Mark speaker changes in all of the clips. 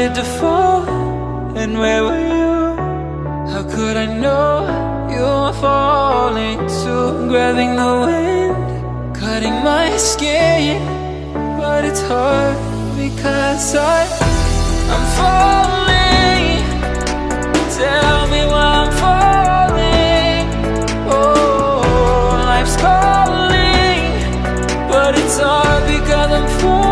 Speaker 1: started to fall, and where were you? How could I know you were falling too? Grabbing the wind, cutting my skin, but it's hard because I'm falling. Tell me why I'm falling. Oh, life's calling, but it's hard because I'm falling.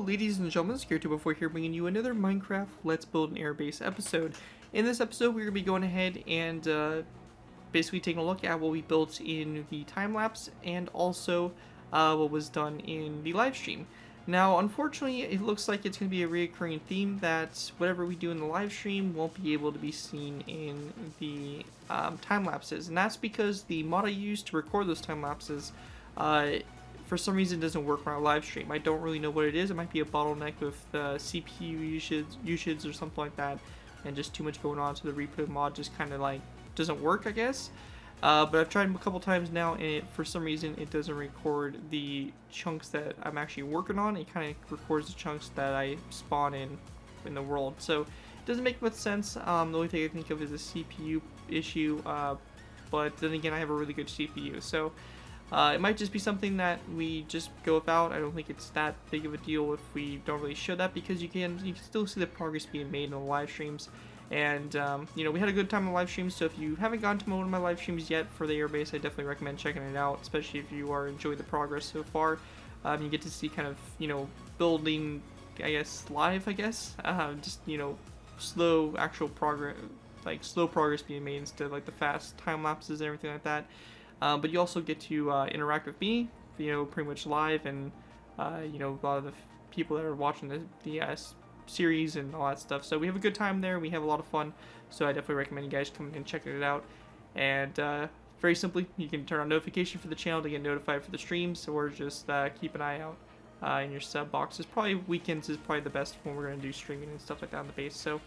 Speaker 2: Ladies and gentlemen, Zackary here bringing you another Minecraft Let's Build an Airbase episode. In this episode, we're going to be going ahead and basically taking a look at what we built in the time-lapse and also what was done in the live stream. Now, unfortunately, it looks like it's going to be a recurring theme that whatever we do in the live stream won't be able to be seen in the time-lapses. And that's because the mod I used to record those time-lapses for some reason doesn't work on our live stream. I don't really know what it is. It might be a bottleneck with the CPU usage or something like that, and just too much going on, so the replay mod just kind of like doesn't work, I guess. But I've tried a couple times now, and for some reason it doesn't record the chunks that I'm actually working on. It kind of records the chunks that I spawn in the world, so it doesn't make much sense. The only thing I think of is a CPU issue, but then again, I have a really good CPU, so it might just be something that we just go without. I don't think it's that big of a deal if we don't really show that, because you can still see the progress being made in the live streams. And you know, we had a good time in the live streams, so if you haven't gone to one of my live streams yet for the Airbase, I definitely recommend checking it out, especially if you are enjoying the progress so far. You get to see kind of, you know, building I guess, live, I guess. Just, you know, slow actual progress, like slow progress being made instead of like the fast time lapses and everything like that. But you also get to interact with me, you know, pretty much live, and you know, a lot of the people that are watching the series and all that stuff. So we have a good time there. We have a lot of fun. So I definitely recommend you guys coming and checking it out. And very simply, you can turn on notification for the channel to get notified for the streams, or just keep an eye out in your sub boxes. Probably weekends is probably the best when we're going to do streaming and stuff like that on the base. So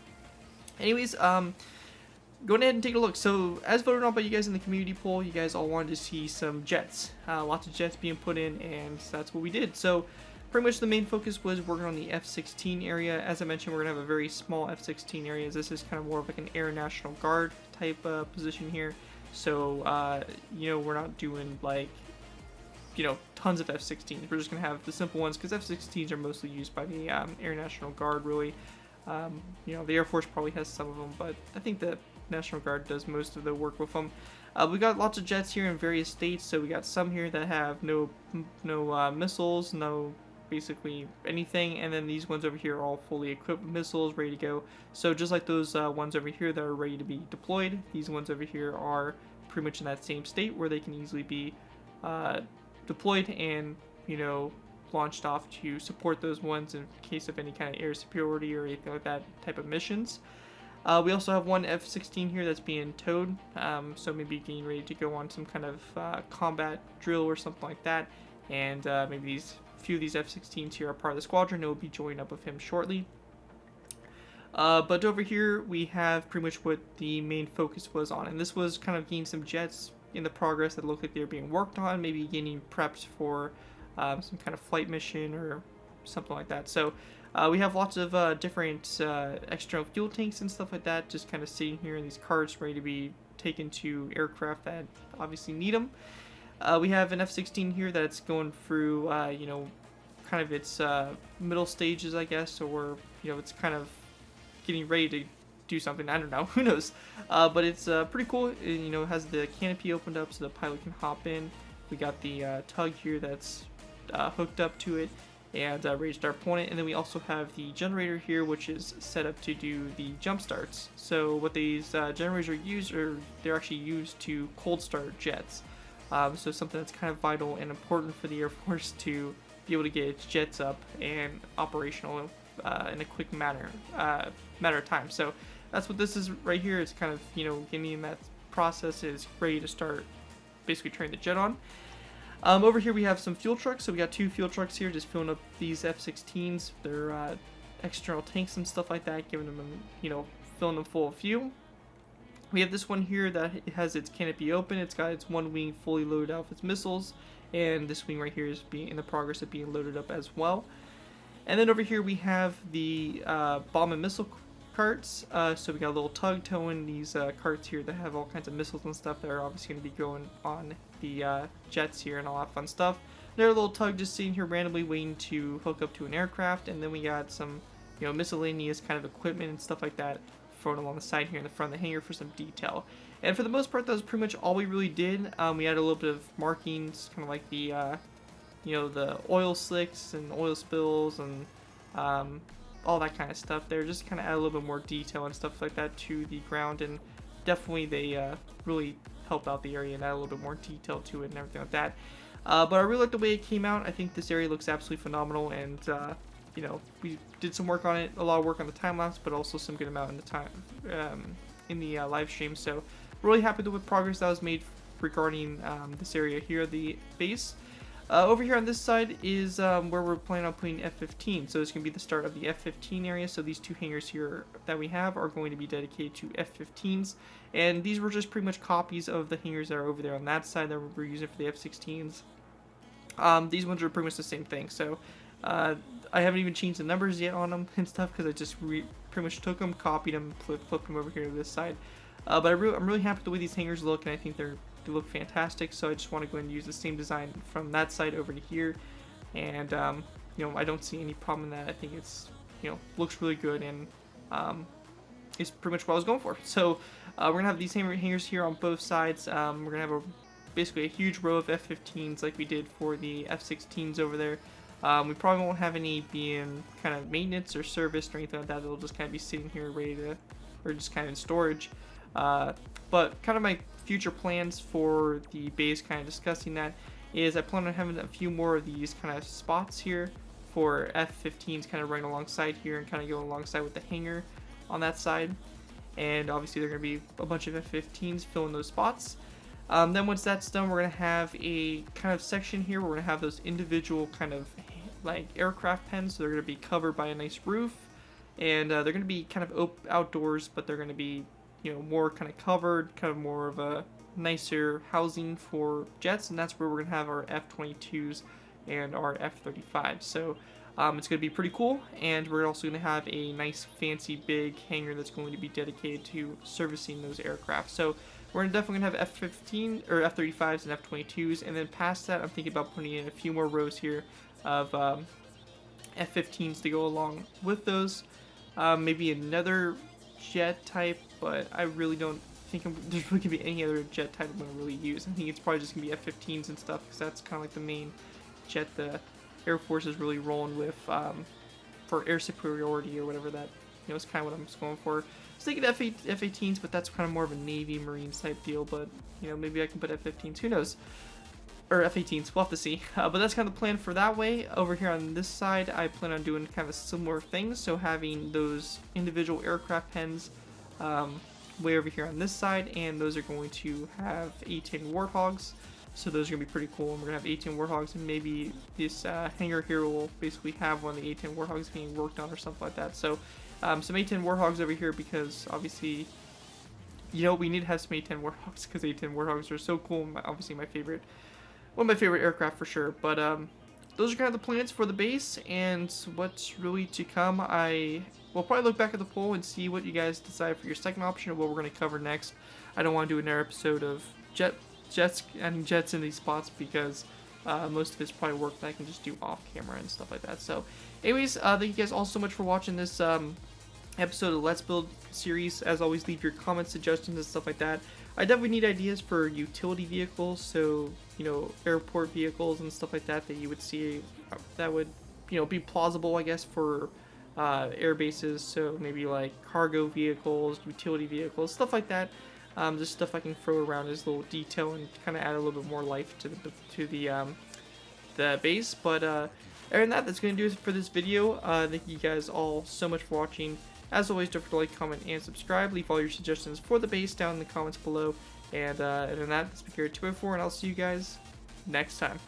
Speaker 2: anyways, go ahead and take a look. So as voted on by you guys in the community poll, you guys all wanted to see some jets. Lots of jets being put in, and that's what we did. So pretty much the main focus was working on the F-16 area. As I mentioned, we're going to have a very small F-16 area. This is kind of more of like an Air National Guard type position here. So, you know, we're not doing like, you know, tons of F-16s. We're just going to have the simple ones, because F-16s are mostly used by the Air National Guard, really. You know, the Air Force probably has some of them, but I think the National Guard does most of the work with them. We got lots of jets here in various states. So we got some here that have no missiles, no basically anything, and then these ones over here are all fully equipped with missiles, ready to go. So just like those ones over here that are ready to be deployed, these ones over here are pretty much in that same state where they can easily be deployed and, you know, launched off to support those ones in case of any kind of air superiority or anything like that type of missions. We also have one F-16 here that's being towed, so maybe getting ready to go on some kind of combat drill or something like that, and maybe few of these F-16s here are part of the squadron. It will be joining up with him shortly. But over here we have pretty much what the main focus was on, and this was kind of getting some jets in the progress that looked like they were being worked on, maybe getting prepped for some kind of flight mission or something like that. So we have lots of different external fuel tanks and stuff like that, just kind of sitting here in these carts ready to be taken to aircraft that obviously need them. We have an F-16 here that's going through, you know, kind of its middle stages, I guess, or, you know, it's kind of getting ready to do something. I don't know, who knows. But it's pretty cool. It, you know, it has the canopy opened up so the pilot can hop in. We got the tug here that's hooked up to it and ready to start pulling it. And then we also have the generator here, which is set up to do the jump starts. So what these generators are used, or they're actually used to cold start jets. So something that's kind of vital and important for the Air Force to be able to get its jets up and operational in a quick matter of time. So that's what this is right here. It's kind of, you know, getting that process is ready to start basically turning the jet on. Over here we have some fuel trucks. So we got 2 fuel trucks here just filling up these F-16s. They're external tanks and stuff like that, giving them, you know, filling them full of fuel. We have this one here that has its canopy open. It's got its one wing fully loaded out with its missiles, and this wing right here is being in the progress of being loaded up as well. And then over here we have the bomb and missile carts. So we got a little tug towing these carts here that have all kinds of missiles and stuff that are obviously going to be going on the jets here and all that fun stuff. There's a little tug just sitting here randomly waiting to hook up to an aircraft, and then we got some, you know, miscellaneous kind of equipment and stuff like that thrown along the side here in the front of the hangar for some detail. And for the most part, that was pretty much all we really did. We had a little bit of markings, kind of like the, you know, the oil slicks and oil spills and all that kind of stuff there. Just kind of add a little bit more detail and stuff like that to the ground, and definitely they really help out the area and add a little bit more detail to it and everything like that. But I really like the way it came out. I think this area looks absolutely phenomenal, and you know, we did some work on it, a lot of work on the time lapse, but also some good amount in the time in the live stream. So really happy with the progress that was made regarding this area here, the base. Over here on this side is where we're planning on putting F-15. So it's going to be the start of the F-15 area. So these 2 hangars here that we have are going to be dedicated to F-15s. And these were just pretty much copies of the hangars that are over there on that side that we're using for the F-16s. These ones are pretty much the same thing. So I haven't even changed the numbers yet on them and stuff, because I just pretty much took them, copied them, flipped them over here to this side. But I'm really happy with the way these hangars look, and I think they look fantastic. So I just want to go ahead and use the same design from that side over to here, and you know, I don't see any problem in that. I think it's, you know, looks really good, and is pretty much what I was going for. So we're gonna have these hangars here on both sides. We're gonna have basically a huge row of F-15s like we did for the F-16s over there. We probably won't have any being kind of maintenance or service or anything like that. It'll just kind of be sitting here ready to, or just kind of in storage. But kind of my future plans for the base, kind of discussing that, is I plan on having a few more of these kind of spots here for F-15s kind of running alongside here and kind of going alongside with the hangar on that side. And obviously there are going to be a bunch of F-15s filling those spots. Then once that's done, we're going to have a kind of section here where we're going to have those individual kind of like aircraft pens. So they're going to be covered by a nice roof, and they're going to be kind of outdoors, but they're going to be, you know, more kind of covered, kind of more of a nicer housing for jets, and that's where we're going to have our F-22s and our F-35s. So it's going to be pretty cool, and we're also going to have a nice fancy big hangar that's going to be dedicated to servicing those aircraft. So we're definitely going to have F-15 or F-35s and F-22s, and then past that I'm thinking about putting in a few more rows here of F-15s to go along with those. Maybe another jet type, but I really don't think there's really going to be any other jet type I'm going to really use. I think it's probably just going to be F-15s and stuff, because that's kind of like the main jet the Air Force is really rolling with for air superiority or whatever that, you know, is kind of what I'm just going for. I was thinking F-18s, but that's kind of more of a Navy Marines type deal, but, you know, maybe I can put F-15s, who knows, or F-18s, we'll have to see. But that's kind of the plan for that way. Over here on this side, I plan on doing kind of a similar thing, so having those individual aircraft pens way over here on this side, and those are going to have A-10 Warthogs. So those are going to be pretty cool, and we're going to have A-10 Warthogs, and maybe this hangar here will basically have one of the A-10 Warthogs being worked on or something like that. So some A-10 Warthogs over here, because obviously, you know, we need to have some A-10 Warthogs, because A-10 Warthogs are so cool, obviously one of my favorite aircraft for sure. But those are kind of the plans for the base, and what's really to come. I will probably look back at the poll and see what you guys decide for your second option of what we're going to cover next. I don't want to do another episode of jets in these spots, because most of it's probably work that I can just do off camera and stuff like that. So anyways, thank you guys all so much for watching this episode of Let's Build series. As always, leave your comments, suggestions, and stuff like that. I definitely need ideas for utility vehicles, so, you know, airport vehicles and stuff like that you would see that would, you know, be plausible, I guess, for air bases. So maybe like cargo vehicles, utility vehicles, stuff like that. Just stuff I can throw around as a little detail and kind of add a little bit more life to the base. But other than that, that's going to do it for this video. Thank you guys all so much for watching. As always, don't forget to like, comment, and subscribe. Leave all your suggestions for the base down in the comments below. And other than that, this has been Zackary 204, and I'll see you guys next time.